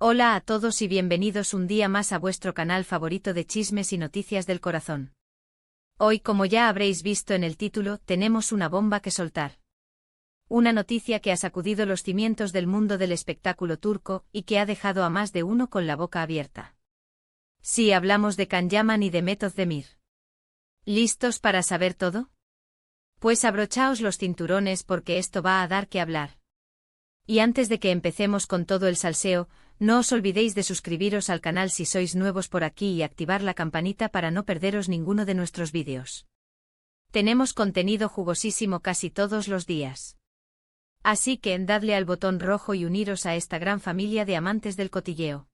Hola a todos y bienvenidos un día más a vuestro canal favorito de chismes y noticias del corazón. Hoy, como ya habréis visto en el título, tenemos una bomba que soltar. Una noticia que ha sacudido los cimientos del mundo del espectáculo turco y que ha dejado a más de uno con la boca abierta. Sí, hablamos de Can Yaman y de Demet Özdemir. ¿Listos para saber todo? Pues abrochaos los cinturones porque esto va a dar que hablar. Y antes de que empecemos con todo el salseo, no os olvidéis de suscribiros al canal si sois nuevos por aquí y activar la campanita para no perderos ninguno de nuestros vídeos. Tenemos contenido jugosísimo casi todos los días. Así que dadle al botón rojo y uniros a esta gran familia de amantes del cotilleo.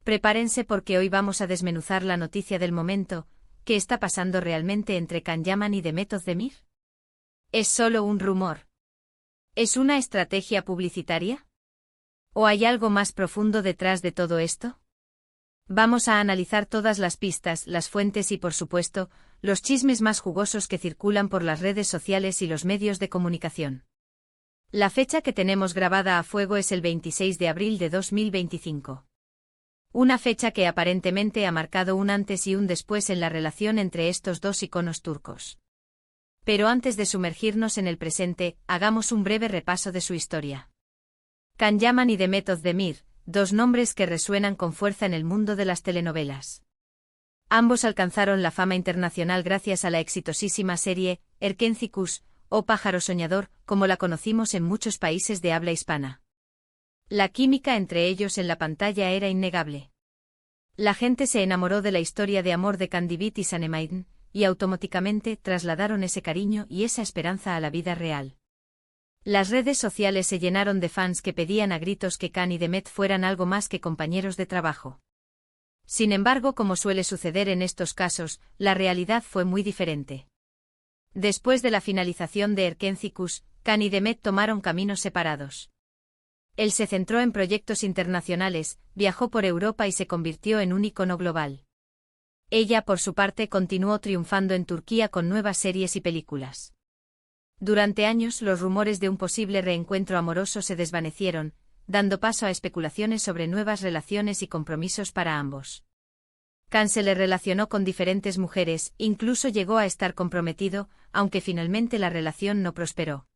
Prepárense porque hoy vamos a desmenuzar la noticia del momento. ¿Qué está pasando realmente entre Can Yaman y Demet Özdemir? ¿Es solo un rumor? ¿Es una estrategia publicitaria? ¿O hay algo más profundo detrás de todo esto? Vamos a analizar todas las pistas, las fuentes y, por supuesto, los chismes más jugosos que circulan por las redes sociales y los medios de comunicación. La fecha que tenemos grabada a fuego es el 26 de abril de 2025. Una fecha que aparentemente ha marcado un antes y un después en la relación entre estos dos iconos turcos. Pero antes de sumergirnos en el presente, hagamos un breve repaso de su historia. Can Yaman y Demet Özdemir, dos nombres que resuenan con fuerza en el mundo de las telenovelas. Ambos alcanzaron la fama internacional gracias a la exitosísima serie Erkenci Kuş, o Pájaro Soñador, como la conocimos en muchos países de habla hispana. La química entre ellos en la pantalla era innegable. La gente se enamoró de la historia de amor de Candivit y Sanemaiden, y automáticamente trasladaron ese cariño y esa esperanza a la vida real. Las redes sociales se llenaron de fans que pedían a gritos que Can y Demet fueran algo más que compañeros de trabajo. Sin embargo, como suele suceder en estos casos, la realidad fue muy diferente. Después de la finalización de Erkenci Kuş, Can y Demet tomaron caminos separados. Él se centró en proyectos internacionales, viajó por Europa y se convirtió en un ícono global. Ella, por su parte, continuó triunfando en Turquía con nuevas series y películas. Durante años, los rumores de un posible reencuentro amoroso se desvanecieron, dando paso a especulaciones sobre nuevas relaciones y compromisos para ambos. Can se le relacionó con diferentes mujeres, incluso llegó a estar comprometido, aunque finalmente la relación no prosperó.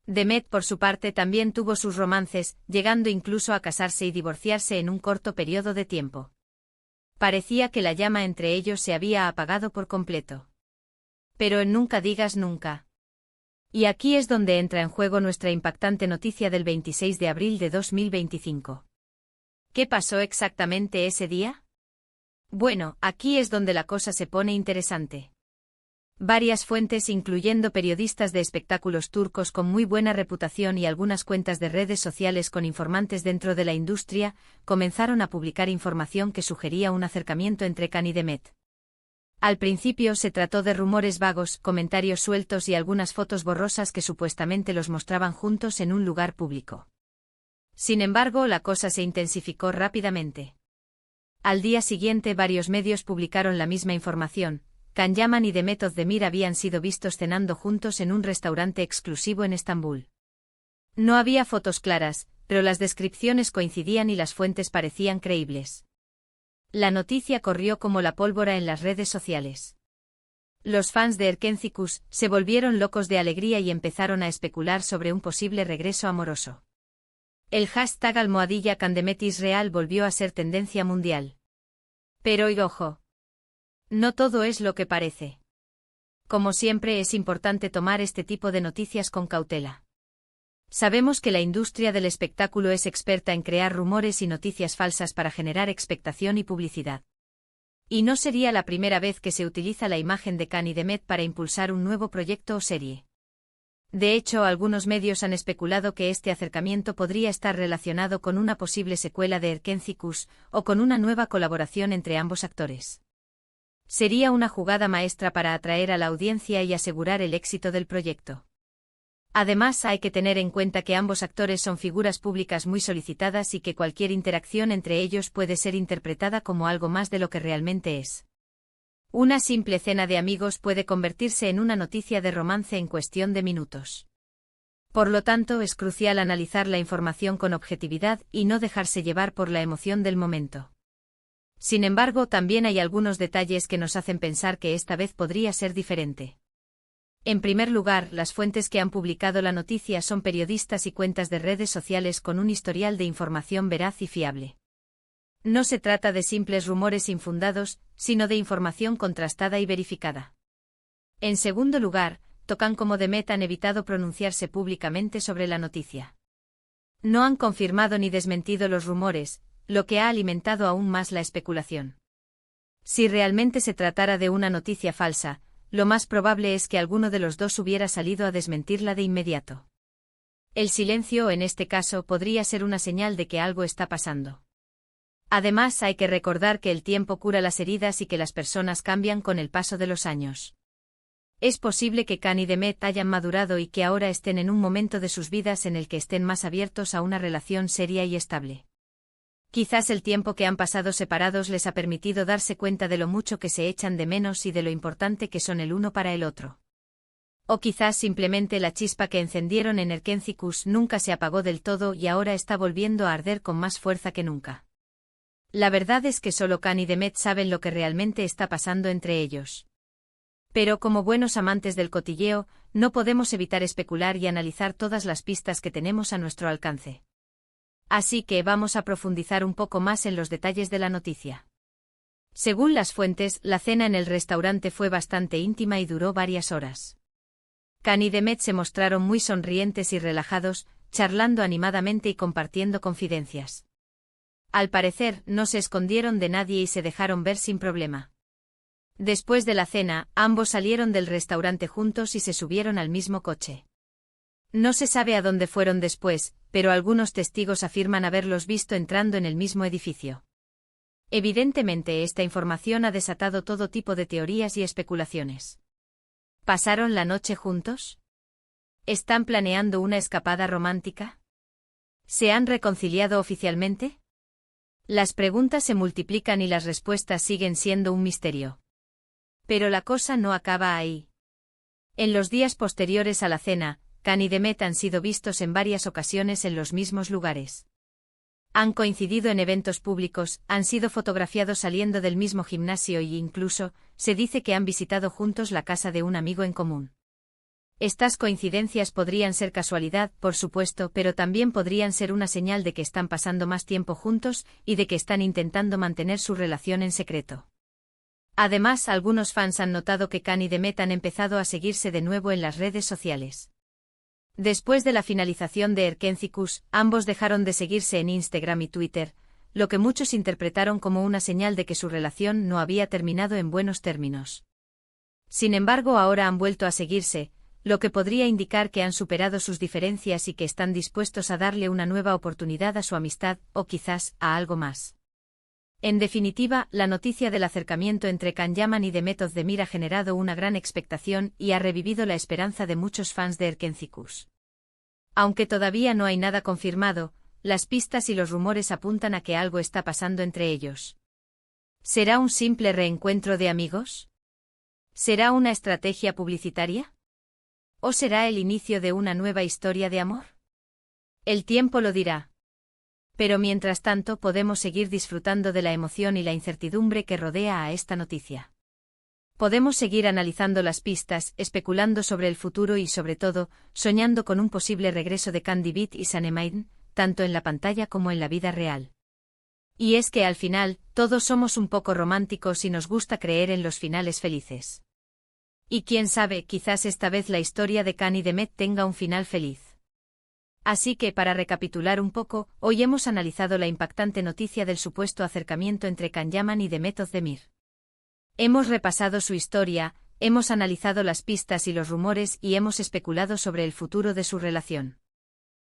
Demet, por su parte, también tuvo sus romances, llegando incluso a casarse y divorciarse en un corto periodo de tiempo. Parecía que la llama entre ellos se había apagado por completo. Pero en Nunca Digas Nunca. Y aquí es donde entra en juego nuestra impactante noticia del 26 de abril de 2025. ¿Qué pasó exactamente ese día? Bueno, aquí es donde la cosa se pone interesante. Varias fuentes, incluyendo periodistas de espectáculos turcos con muy buena reputación y algunas cuentas de redes sociales con informantes dentro de la industria, comenzaron a publicar información que sugería un acercamiento entre Can y Demet. Al principio se trató de rumores vagos, comentarios sueltos y algunas fotos borrosas que supuestamente los mostraban juntos en un lugar público. Sin embargo, la cosa se intensificó rápidamente. Al día siguiente, varios medios publicaron la misma información. Can Yaman y Demet Özdemir habían sido vistos cenando juntos en un restaurante exclusivo en Estambul. No había fotos claras, pero las descripciones coincidían y las fuentes parecían creíbles. La noticia corrió como la pólvora en las redes sociales. Los fans de Erkenci Kuş se volvieron locos de alegría y empezaron a especular sobre un posible regreso amoroso. El hashtag #CanDemetIsrael volvió a ser tendencia mundial. Pero y ojo, no todo es lo que parece. Como siempre, es importante tomar este tipo de noticias con cautela. Sabemos que la industria del espectáculo es experta en crear rumores y noticias falsas para generar expectación y publicidad. Y no sería la primera vez que se utiliza la imagen de Can y Demet para impulsar un nuevo proyecto o serie. De hecho, algunos medios han especulado que este acercamiento podría estar relacionado con una posible secuela de Erkenci Kuş, o con una nueva colaboración entre ambos actores. Sería una jugada maestra para atraer a la audiencia y asegurar el éxito del proyecto. Además, hay que tener en cuenta que ambos actores son figuras públicas muy solicitadas y que cualquier interacción entre ellos puede ser interpretada como algo más de lo que realmente es. Una simple cena de amigos puede convertirse en una noticia de romance en cuestión de minutos. Por lo tanto, es crucial analizar la información con objetividad y no dejarse llevar por la emoción del momento. Sin embargo, también hay algunos detalles que nos hacen pensar que esta vez podría ser diferente. En primer lugar, las fuentes que han publicado la noticia son periodistas y cuentas de redes sociales con un historial de información veraz y fiable. No se trata de simples rumores infundados, sino de información contrastada y verificada. En segundo lugar, Tocan como Demet han evitado pronunciarse públicamente sobre la noticia. No han confirmado ni desmentido los rumores, lo que ha alimentado aún más la especulación. Si realmente se tratara de una noticia falsa, lo más probable es que alguno de los dos hubiera salido a desmentirla de inmediato. El silencio, en este caso, podría ser una señal de que algo está pasando. Además, hay que recordar que el tiempo cura las heridas y que las personas cambian con el paso de los años. Es posible que Can y Demet hayan madurado y que ahora estén en un momento de sus vidas en el que estén más abiertos a una relación seria y estable. Quizás el tiempo que han pasado separados les ha permitido darse cuenta de lo mucho que se echan de menos y de lo importante que son el uno para el otro. O quizás simplemente la chispa que encendieron en Erkencikus nunca se apagó del todo y ahora está volviendo a arder con más fuerza que nunca. La verdad es que solo Can y Demet saben lo que realmente está pasando entre ellos. Pero como buenos amantes del cotilleo, no podemos evitar especular y analizar todas las pistas que tenemos a nuestro alcance. Así que vamos a profundizar un poco más en los detalles de la noticia. Según las fuentes, la cena en el restaurante fue bastante íntima y duró varias horas. Can y Demet se mostraron muy sonrientes y relajados, charlando animadamente y compartiendo confidencias. Al parecer, no se escondieron de nadie y se dejaron ver sin problema. Después de la cena, ambos salieron del restaurante juntos y se subieron al mismo coche. No se sabe a dónde fueron después, pero algunos testigos afirman haberlos visto entrando en el mismo edificio. Evidentemente, esta información ha desatado todo tipo de teorías y especulaciones. ¿Pasaron la noche juntos? ¿Están planeando una escapada romántica? ¿Se han reconciliado oficialmente? Las preguntas se multiplican y las respuestas siguen siendo un misterio. Pero la cosa no acaba ahí. En los días posteriores a la cena, Can y Demet han sido vistos en varias ocasiones en los mismos lugares. Han coincidido en eventos públicos, han sido fotografiados saliendo del mismo gimnasio y incluso, se dice que han visitado juntos la casa de un amigo en común. Estas coincidencias podrían ser casualidad, por supuesto, pero también podrían ser una señal de que están pasando más tiempo juntos y de que están intentando mantener su relación en secreto. Además, algunos fans han notado que Can y Demet han empezado a seguirse de nuevo en las redes sociales. Después de la finalización de Erkencikus, ambos dejaron de seguirse en Instagram y Twitter, lo que muchos interpretaron como una señal de que su relación no había terminado en buenos términos. Sin embargo, ahora han vuelto a seguirse, lo que podría indicar que han superado sus diferencias y que están dispuestos a darle una nueva oportunidad a su amistad, o quizás, a algo más. En definitiva, la noticia del acercamiento entre Can Yaman y Demet Özdemir ha generado una gran expectación y ha revivido la esperanza de muchos fans de Erkencikus. Aunque todavía no hay nada confirmado, las pistas y los rumores apuntan a que algo está pasando entre ellos. ¿Será un simple reencuentro de amigos? ¿Será una estrategia publicitaria? ¿O será el inicio de una nueva historia de amor? El tiempo lo dirá. Pero mientras tanto podemos seguir disfrutando de la emoción y la incertidumbre que rodea a esta noticia. Podemos seguir analizando las pistas, especulando sobre el futuro y sobre todo, soñando con un posible regreso de Can David y Sanemaiden, tanto en la pantalla como en la vida real. Y es que al final, todos somos un poco románticos y nos gusta creer en los finales felices. Y quién sabe, quizás esta vez la historia de Can y Demet tenga un final feliz. Así que para recapitular un poco, hoy hemos analizado la impactante noticia del supuesto acercamiento entre Can Yaman y Demet Özdemir. Hemos repasado su historia, hemos analizado las pistas y los rumores y hemos especulado sobre el futuro de su relación.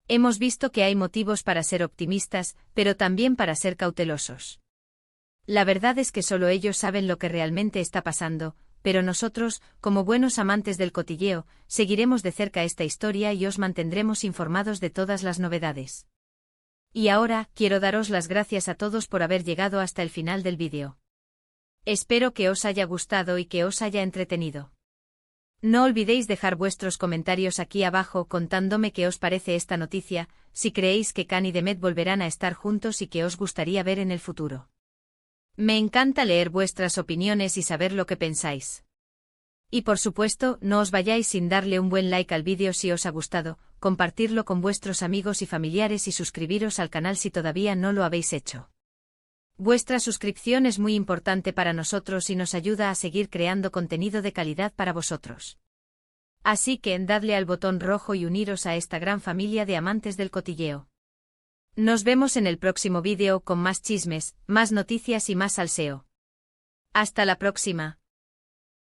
Hemos visto que hay motivos para ser optimistas, pero también para ser cautelosos. La verdad es que solo ellos saben lo que realmente está pasando, pero nosotros, como buenos amantes del cotilleo, seguiremos de cerca esta historia y os mantendremos informados de todas las novedades. Y ahora, quiero daros las gracias a todos por haber llegado hasta el final del vídeo. Espero que os haya gustado y que os haya entretenido. No olvidéis dejar vuestros comentarios aquí abajo contándome qué os parece esta noticia, si creéis que Khan y Demet volverán a estar juntos y qué os gustaría ver en el futuro. Me encanta leer vuestras opiniones y saber lo que pensáis. Y por supuesto, no os vayáis sin darle un buen like al vídeo si os ha gustado, compartirlo con vuestros amigos y familiares y suscribiros al canal si todavía no lo habéis hecho. Vuestra suscripción es muy importante para nosotros y nos ayuda a seguir creando contenido de calidad para vosotros. Así que dadle al botón rojo y uniros a esta gran familia de amantes del cotilleo. Nos vemos en el próximo vídeo con más chismes, más noticias y más salseo. Hasta la próxima.